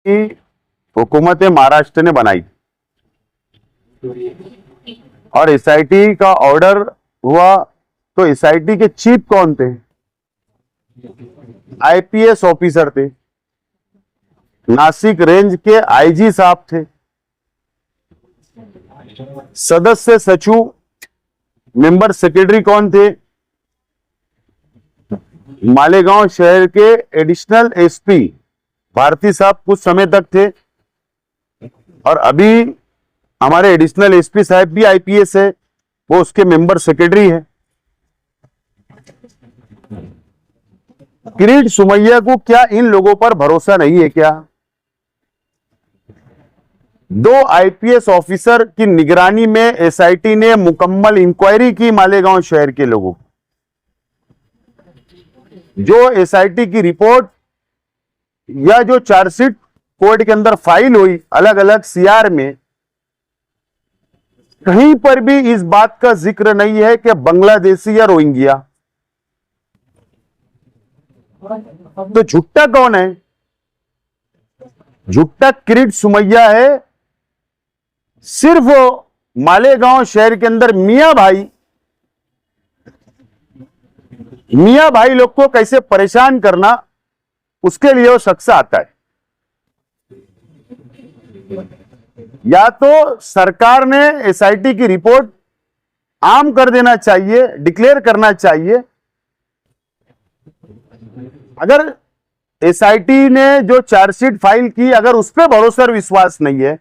की हुकूमत महाराष्ट्र ने बनाई और एसआईटी का ऑर्डर हुआ, तो एसआईटी के चीफ कौन थे? आईपीएस ऑफिसर थे, नासिक रेंज के आईजी साहब थे। सदस्य सचिव मेंबर सेक्रेटरी कौन थे? मालेगांव शहर के एडिशनल एसपी भारती साहब कुछ समय तक थे, और अभी हमारे एडिशनल एसपी साहब भी आईपीएस है, वो उसके मेंबर सेक्रेटरी है। किरीट सुमैया को क्या इन लोगों पर भरोसा नहीं है क्या? 2 आईपीएस ऑफिसर की निगरानी में एसआईटी ने मुकम्मल इंक्वायरी की मालेगांव शहर के लोगों, जो एसआईटी की रिपोर्ट या जो चार्जशीट कोर्ट के अंदर फाइल हुई अलग अलग सीआर में, कहीं पर भी इस बात का जिक्र नहीं है कि बांग्लादेशी या रोहिंग्या। तो झुट्टा कौन है? झुट्टा किरीट सुमैया है। सिर्फ मालेगांव शहर के अंदर मियां भाई लोग को कैसे परेशान करना, उसके लिए वो शख्स आता है। या तो सरकार ने एसआईटी की रिपोर्ट आम कर देना चाहिए, डिक्लेयर करना चाहिए। अगर एसआईटी ने जो चार्जशीट फाइल की, अगर उस पर भरोसा और विश्वास नहीं है,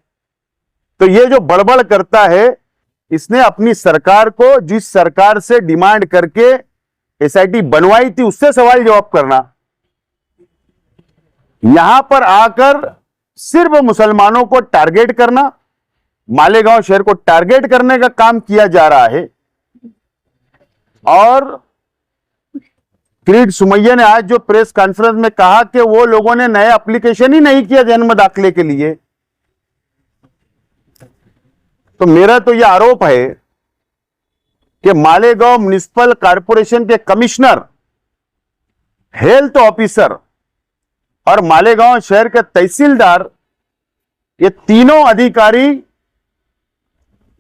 तो ये जो बड़बड़ करता है, इसने अपनी सरकार को, जिस सरकार से डिमांड करके एसआईटी बनवाई थी, उससे सवाल जवाब करना। यहां पर आकर सिर्फ मुसलमानों को टारगेट करना, मालेगांव शहर को टारगेट करने का काम किया जा रहा है। और किरीट सुमैया ने आज जो प्रेस कॉन्फ्रेंस में कहा कि वो लोगों ने नया एप्लीकेशन ही नहीं किया जन्म दाखिले के लिए, तो मेरा तो यह आरोप है कि मालेगांव म्युनिसिपल कॉर्पोरेशन के कमिश्नर, हेल्थ ऑफिसर और मालेगांव शहर के तहसीलदार, ये तीनों अधिकारी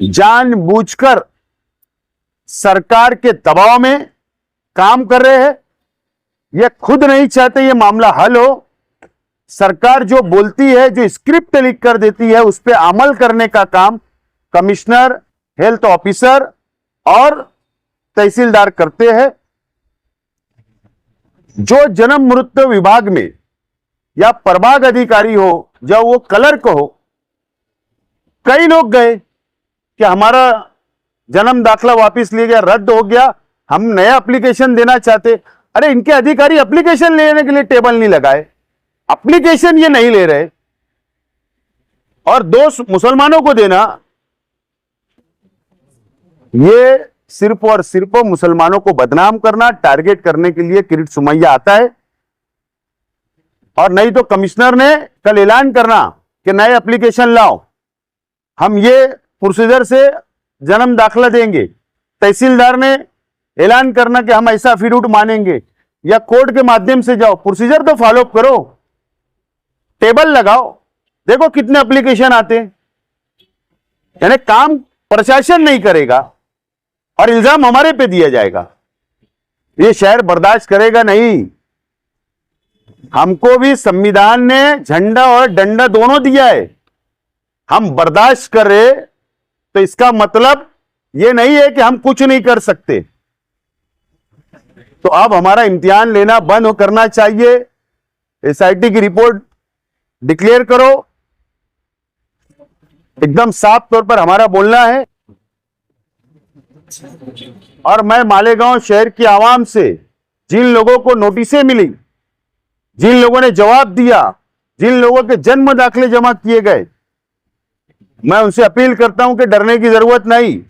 जानबूझकर सरकार के दबाव में काम कर रहे हैं। ये खुद नहीं चाहते ये मामला हल हो। सरकार जो बोलती है, जो स्क्रिप्ट लिख कर देती है, उस पर अमल करने का काम कमिश्नर, हेल्थ ऑफिसर और तहसीलदार करते हैं। जो जन्म मृत्यु विभाग में या प्रभाग अधिकारी हो, जब वो क्लर्क हो, कई लोग गए कि हमारा जन्म दाखला वापस ले गया, रद्द हो गया, हम नया एप्लीकेशन देना चाहते। अरे इनके अधिकारी एप्लीकेशन लेने के लिए टेबल नहीं लगाए, एप्लीकेशन ये नहीं ले रहे, और दोष मुसलमानों को देना, ये सिर्फ और सिर्फ मुसलमानों को बदनाम करना, टारगेट करने के लिए किरीट सुमैया आता है। और नहीं तो कमिश्नर ने कल ऐलान करना कि नए एप्लीकेशन लाओ, हम ये प्रोसीजर से जन्म दाखला देंगे। तहसीलदार ने ऐलान करना कि हम ऐसा एफिडेविट मानेंगे, या कोर्ट के माध्यम से जाओ। प्रोसीजर तो फॉलो करो, टेबल लगाओ, देखो कितने एप्लीकेशन आते हैं। यानी काम प्रशासन नहीं करेगा और इल्जाम हमारे पे दिया जाएगा। ये शहर बर्दाश्त करेगा नहीं। हमको भी संविधान ने झंडा और डंडा दोनों दिया है। हम बर्दाश्त कर रहे तो इसका मतलब यह नहीं है कि हम कुछ नहीं कर सकते। तो अब हमारा इम्तिहान लेना बंद करना चाहिए। एसआईटी की रिपोर्ट डिक्लेयर करो। एकदम साफ तौर पर हमारा बोलना है। और मैं मालेगांव शहर की आवाम से, जिन लोगों को नोटिसें मिली, जिन लोगों ने जवाब दिया, जिन लोगों के जन्म दाखले जमा किए गए, मैं उनसे अपील करता हूं कि डरने की जरूरत नहीं।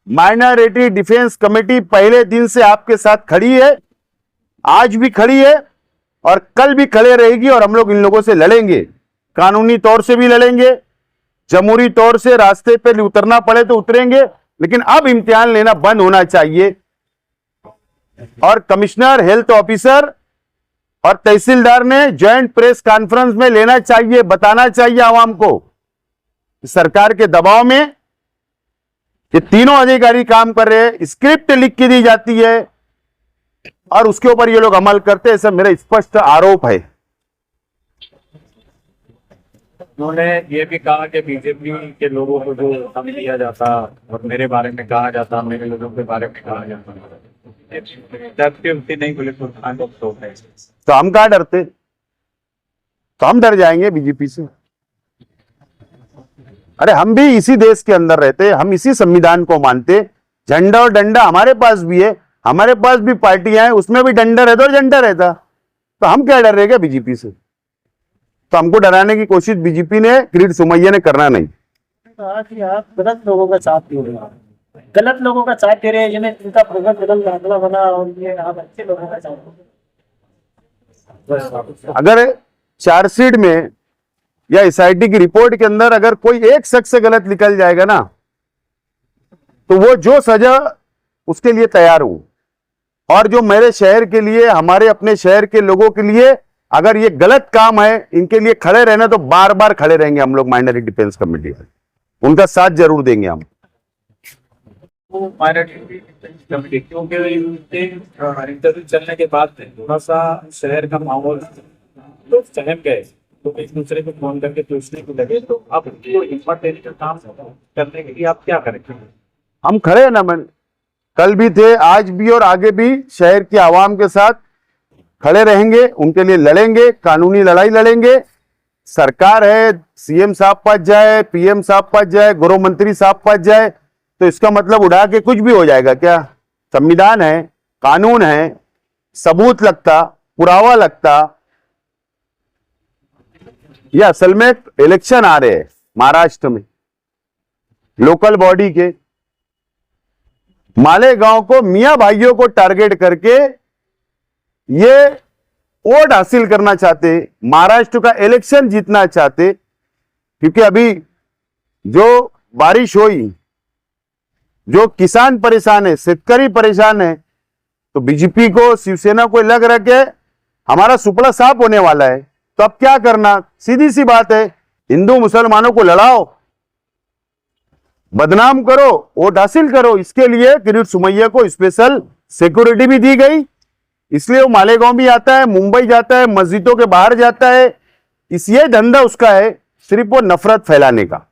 माइनॉरिटी डिफेंस कमेटी पहले दिन से आपके साथ खड़ी है, आज भी खड़ी है और कल भी खड़े रहेगी। और हम लोग इन लोगों से लड़ेंगे, कानूनी तौर से भी लड़ेंगे, जमहूरी तौर से रास्ते पे उतरना पड़े तो उतरेंगे, लेकिन अब इम्तिहान लेना बंद होना चाहिए। और कमिश्नर, हेल्थ ऑफिसर और तहसीलदार ने ज्वाइंट प्रेस कॉन्फ्रेंस में लेना चाहिए, बताना चाहिए आवाम को, सरकार के दबाव में ये तीनों अधिकारी काम कर रहे हैं, स्क्रिप्ट लिख के दी जाती है और उसके ऊपर ये लोग अमल करते हैं, ऐसा मेरा स्पष्ट आरोप है। उन्होंने ये भी कहा कि बीजेपी के लोगों को जो दम दिया जाता और मेरे बारे में कहा जाता, मेरे लोगों के बारे में कहा जाता, डरते उठते नहीं बोले तो हम कहाँ डरते? तो हम डर जाएंगे बीजेपी से? अरे हम भी इसी देश के अंदर रहते, हम इसी संविधान को मानते, झंडा और डंडा हमारे पास भी है, हमारे पास भी पार्टियां हैं, उसमें भी डंडा रहता और झंडा रहता, तो हम क्या डर रहे क्या बीजेपी से? तो हमको डराने की कोशिश बीजेपी ने, किरीट सोमैया ने करना नहीं। आप गलत लोगों का साथ दे रहे हैं, गलत लोगों का साथ दे रहे हैं, जिन्हें इनका भगत बदल दाखला बना, और ये आप अच्छे लोगों का साथ दे रहे हैं। अगर चार्जशीट में या एसआईटी की रिपोर्ट के अंदर अगर कोई एक शख्स से गलत निकल जाएगा ना, तो वो जो सजा उसके लिए तैयार हूं। और जो मेरे शहर के लिए, हमारे अपने शहर के लोगों के लिए अगर ये गलत काम है, इनके लिए खड़े रहना, तो बार बार खड़े रहेंगे हम लोग माइनॉरिटी डिफेंस कमेटी, उनका साथ जरूर देंगे हम। माइनॉरिटी कमेटी क्योंकि इंटरव्यू चलने के बाद थोड़ा सा शहर का माहौल तो सहम गए, तो एक दूसरे को फोन करके पूछने को लगे, तो अब हिम्मत देने का काम करने के लिए आप क्या करेंगे? हम खड़े हैं ना, मैं कल भी थे, आज भी और आगे भी शहर की आवाम के साथ खड़े रहेंगे, उनके लिए लड़ेंगे, कानूनी लड़ाई लड़ेंगे। सरकार है, सीएम साहब पास जाए, पीएम साहब पास जाए, गृह मंत्री साहब पास जाए, तो इसका मतलब उड़ा के कुछ भी हो जाएगा क्या? संविधान है, कानून है, सबूत लगता, पुरावा लगता। ये असल में इलेक्शन आ रहे हैं महाराष्ट्र में, लोकल बॉडी के। मालेगांव को, मियां भाइयों को टारगेट करके ये वोट हासिल करना चाहते, महाराष्ट्र का इलेक्शन जीतना चाहते, क्योंकि अभी जो बारिश हुई, जो किसान परेशान है, शेतकरी परेशान है, तो बीजेपी को, शिवसेना को लग रहा है कि हमारा सुपड़ा साफ होने वाला है। तो अब क्या करना? सीधी सी बात है, हिंदू मुसलमानों को लड़ाओ, बदनाम करो, वोट हासिल करो। इसके लिए किरीट सोमैया को स्पेशल सिक्योरिटी भी दी गई, इसलिए वो मालेगांव भी आता है, मुंबई जाता है, मस्जिदों के बाहर जाता है। इस ये धंधा उसका है, सिर्फ वो नफरत फैलाने का।